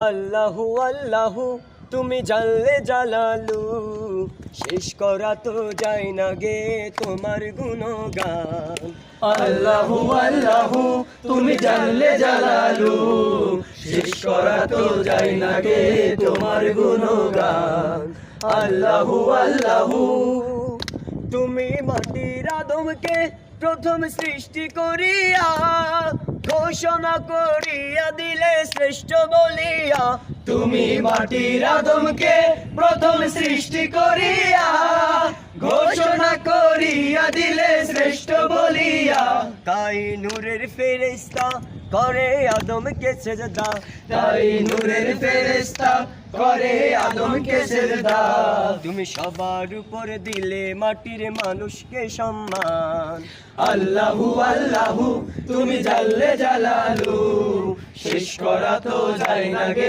আল্লাহু আল্লাহু তুমি জানলে জালালু, শেষ করা তো যায় না গে তোমার গুণগান। আল্লাহু আল্লাহু তুমি জানলে জালালু, শেষ করা তো যায় না গে তোমার গুণগান। আল্লাহু আল্লাহু তুমি মাটির আদমকে প্রথম সৃষ্টি করিয়া, ঘোষণা করিয়া দিলে শ্রেষ্ঠ বলিয়া। তুমি মাটির আদমকে প্রথম সৃষ্টি করিয়া, ঘোষণা করিয়া দিলে শ্রেষ্ঠ বলিয়া। তাই নূরের ফেরেশতা করে আদমকে সেজদা, তাই নূরের ফেরেশতা করে আদমকে সেজদা। তুমি সবার উপরে দিলে মাটির মানুষকে সম্মান। আল্লাহু আল্লাহু তুমি জানলে জালালু, শেষ করা তো যায় না গে